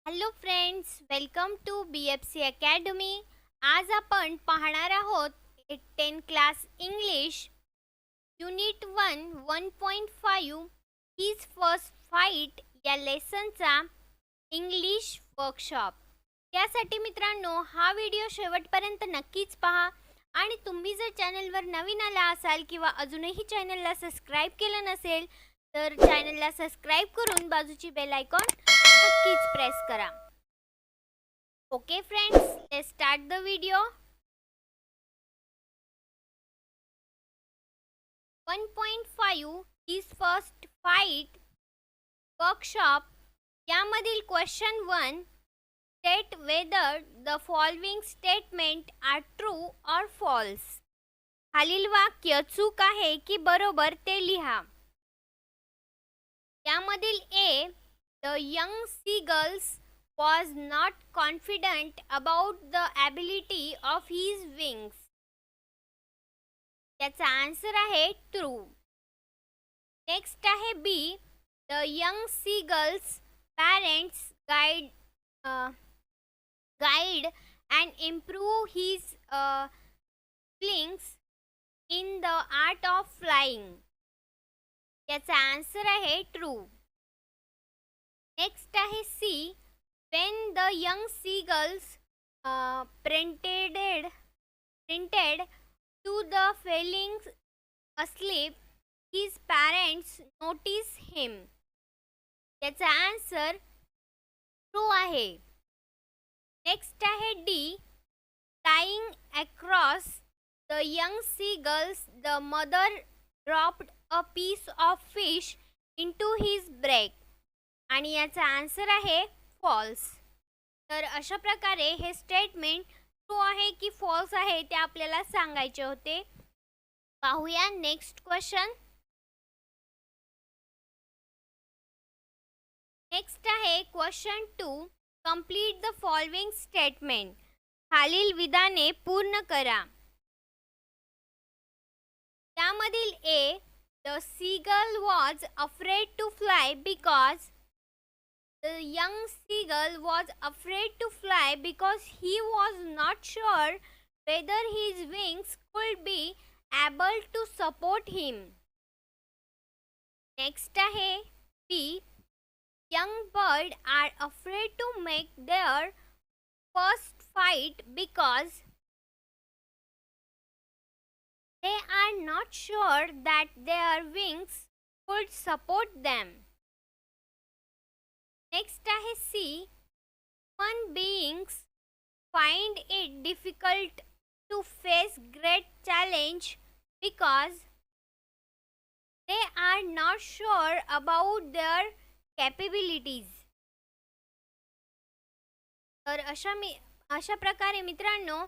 Hello friends, welcome to BFC academy. आज आपण पाहणार आहोत 10 class English unit 1 1.5 his first flight या लेसनचा इंग्लिश वर्कशॉप. यासाठी मित्रांनो हा व्हिडिओ शेवटपर्यंत नक्कीच पहा आणि तुम्ही जर चॅनलवर नवीन आला असाल किंवा अजूनही चॅनलला सबस्क्राईब केलं नसेल तर चॅनलला सबस्क्राईब करून बाजूची बेल आयकॉन नक्कीच प्रेस करा. Okay friends, let's start the video. 1.5 his first flight workshop यामधील question 1, state whether the following statement are true or false. खालील वाक्य चूक आहे की बरोबर ते लिहा. यामधील A, the young seagulls was not confident about the ability of his wings. याचा आन्सर आहे ट्रू. नेक्स्ट आहे B, the young seagulls parents guide and improve his wings in the art of flying. याचा answer आहे true. Next आहे सी, when the young seagulls printed to the falling asleep, his parents noticed him. याचा answer true आहे. Next आहे D, flying across the young seagulls, the mother dropped a piece of fish into his beak. आणि याचा answer आहे false. तर अशा प्रकारे हे statement true आहे की फॉल्स आहे ते आपल्याला सांगायचे होते. पाहूया नेक्स्ट क्वेश्चन. नेक्स्ट आहे question 2, complete the following statement. खालील विधाने पूर्ण करा. त्यामधील A, the seagull was afraid to fly because The young seagull was afraid to fly because he was not sure whether his wings could be able to support him. Next आहे B, young birds are afraid to make their first flight because they are not sure that their wings could support them. Next आहे सी, human beings find it difficult to face great challenge because they are not sure about their capabilities. तर अशा प्रकारे मित्रांनो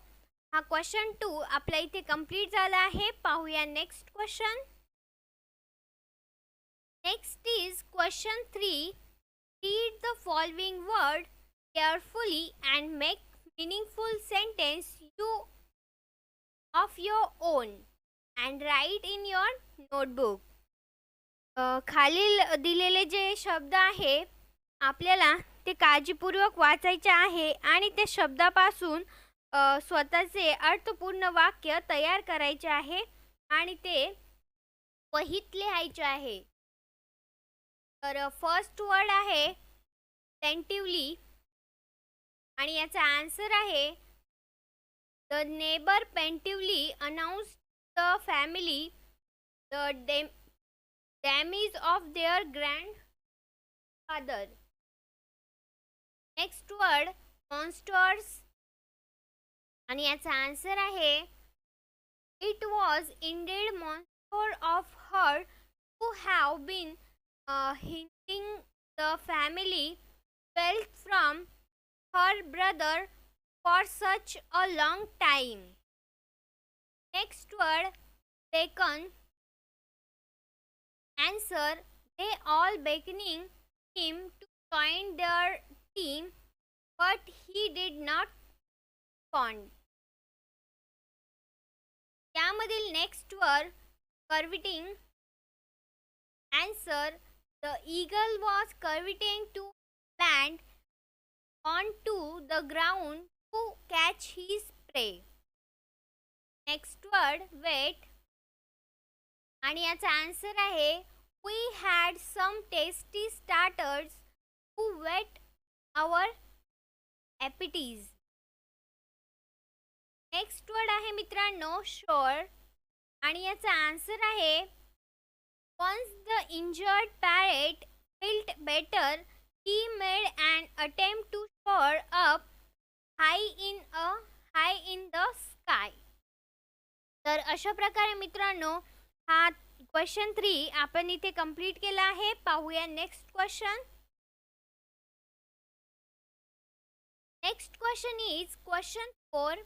हा question 2 आपल्या इथे complete झाला आहे. पाहूया next question. Next is question 3, read the following word carefully and make meaningful sentence of your own and write in your notebook. खालील दिलेले जे शब्द आहे आपल्याला ते काळजीपूर्वक वाचायचे आहे आणि ते शब्दापासून स्वतःचे अर्थपूर्ण वाक्य तयार करायचे आहे आणि ते वहीत लिहायचे आहे. तर फर्स्ट वर्ड आहे टेंटिवली आणि याचा आन्सर आहे the neighbour pensively announce the family the damage of their grandfather. Next word monsters आणि याचा आन्सर आहे it was indeed monster of her who have been hinting the family wealth from her brother for such a long time. Next word bacon. Answer, they all beckoning him to join their team but he did not respond. त्यामधील next word curveting. Answer, the eagle was curveting to land onto the ground to catch his prey. Next word wet, आणि याचा answer आहे we had some tasty starters to whet our appetites. Next word आहे मित्रांनो शोर, आणि याचा answer आहे once the injured parrot felt better he made an attempt to soar up high in the sky. तर अशा प्रकारे मित्रांनो हा क्वेश्चन 3 आपण इथे कंप्लीट केला आहे. पाहूया next question. Next question is question 4.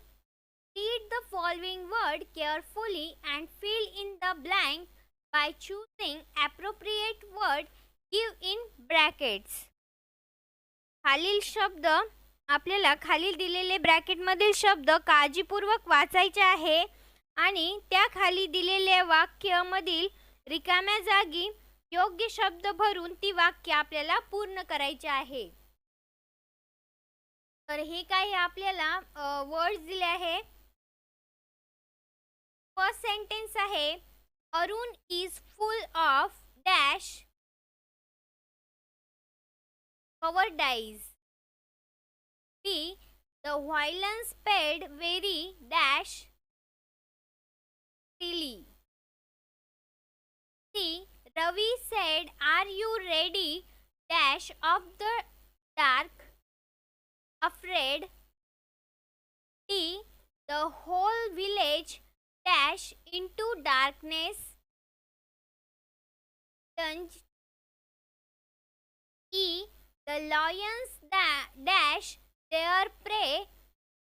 Read the following word carefully and fill in the blank by choosing appropriate word. Give in brackets. खालील शब्द आपल्याला खालील दिलेले ब्रॅकेटमधील शब्द काळजीपूर्वक वाचायचे आहे आणि त्या खाली दिलेले वाक्यामधील रिकाम्या जागी योग्य शब्द भरून ती वाक्य आपल्याला पूर्ण करायचे आहे. तर हे काय आपल्याला वर्ड्स दिले आहे. फर्स्ट सेंटेन्स आहे Arun is full of dash cowardice. B. The violence paid very dash silly. C. Ravi said, "Are you ready?" Dash of the dark, afraid. D. The whole village dash into darkness, plunged. E. The lions dash their prey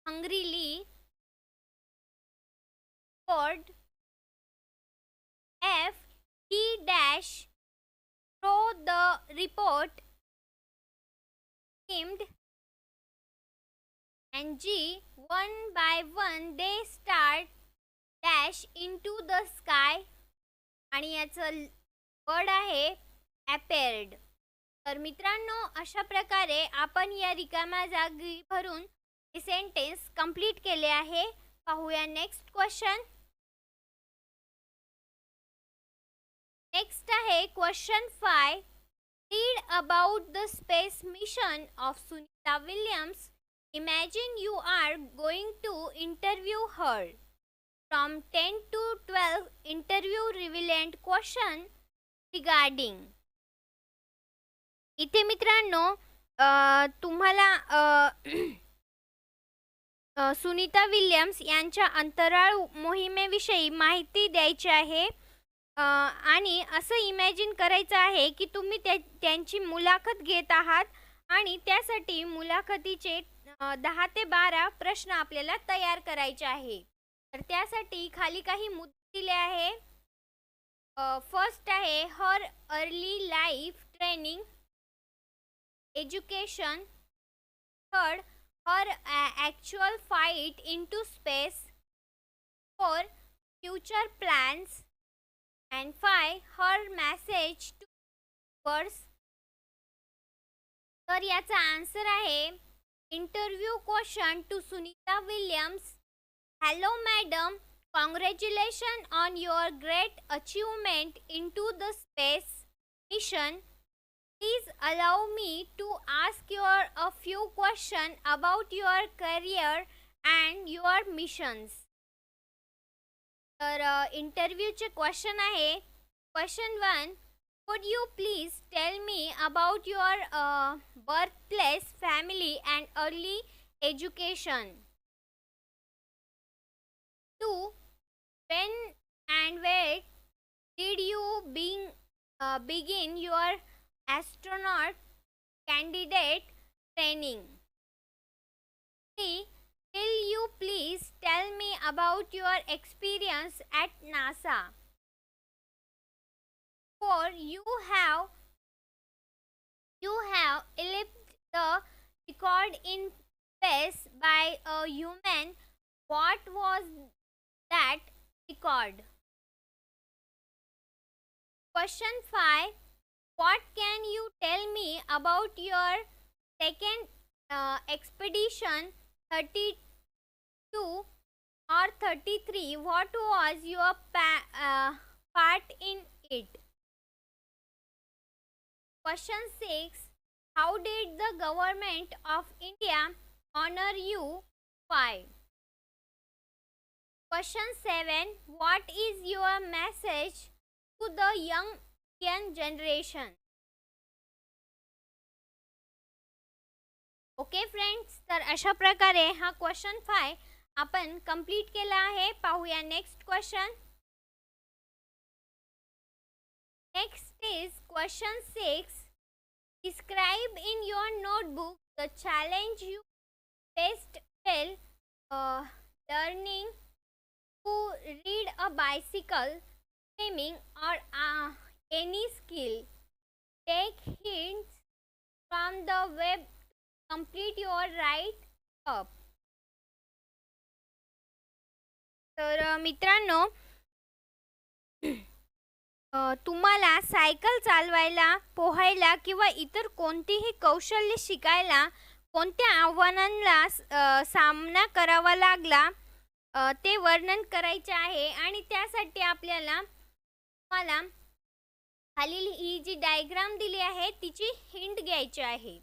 hungrily, poured. F. He dash throw the report, skimmed. And G. One by one they start dash into the sky, आणि याचं word आहे appeared. तर मित्रांनो अशा प्रकारे आपण या रिकाम्या जागी भरून हे सेंटेन्स कंप्लीट केले आहे. पाहूया नेक्स्ट क्वेश्चन. नेक्स्ट आहे question 5. Read about the space mission of Sunita Williams. Imagine you are going to interview her. From 10 to 12 interview relevant question regarding. इथे मित्रांनो तुम्हाला सुनीता विल्यम्स यांच्या अंतराळ मोहिमेविषयी माहिती द्यायची आहे आणि असं इमॅजिन करायचं आहे की तुम्ही त्यांची मुलाखत घेत आहात आणि त्यासाठी मुलाखतीचे 10 ते 12 प्रश्न आपल्याला तयार करायचे आहे. तर त्यासाठी खाली काही मुद्दे दिले आहे. फर्स्ट आहे her early life training education. Third, her actual flight into space. 4, future plans. And 5, her message to viewers. तर याचा आन्सर आहे interview question to Sunita Williams. Hello madam, congratulation on your great achievement into the space mission. Please allow me to ask you a few questions about your career and your missions. तर इंटरव्ह्यूचे question आहे. Question 1. Could you please tell me about your birthplace, family and early education? 2. When and where did you begin your astronaut candidate training? 3. Will you please tell me about your experience at NASA? 4. You have eclipsed the record in space by a human. What was that record? Question 5. What can you tell me about your second expedition 32 or 33, what was your part in it? Question 6, how did the government of India honor you? 5. Question 7, what is your message to the young generation? Okay friends, तर अशा प्रकारे हा question 5 आपण complete केला आहे. पाहूया next question. Next is question 6. Describe in your notebook the challenge you faced while learning to read a bicycle, swimming or any skill. Take hints from the web. Complete your write up. तर मित्रांनो, तुम्हाला cycle चालवायला, पोहायला किंवा इतर कोणतेही कौशल्य शिकायला कोणत्या आव्हानांना सामना करावा लागला ते वर्णन करायचे आहे. आणि त्यासाठी आपल्याला तुम्हाला खालील ही जी डायग्राम दिली आहे तिची हिंट घ्यायची आहे.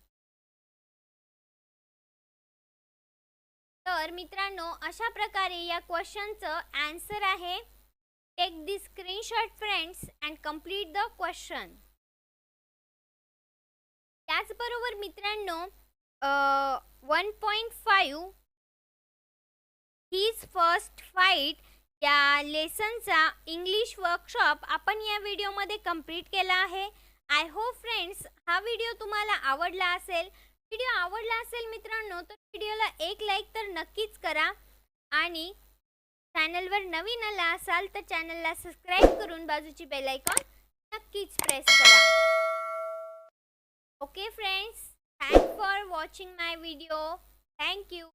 तर मित्रांनो, अशा प्रकारे या क्वेश्चनचं आन्सर आहे. Take the screenshot friends and complete the question. त्याचबरोबर मित्रांनो, 1.5 हिज फर्स्ट फाईट या लेसनचा इंग्लिश वर्कशॉप आपण या व्हिडिओमध्ये कंप्लीट केला आहे. आय होप फ्रेंड्स हा व्हिडिओ तुम्हाला आवडला असेल. व्हिडिओ आवडला असेल मित्रांनो तर व्हिडिओला एक लाईक तर नक्कीच करा. आणि चॅनलवर नवीन आला असाल तर चॅनलला सबस्क्राईब करून बाजूची बेल आयकॉन नक्कीच प्रेस करा. Okay friends, thanks for watching my video. Thank you.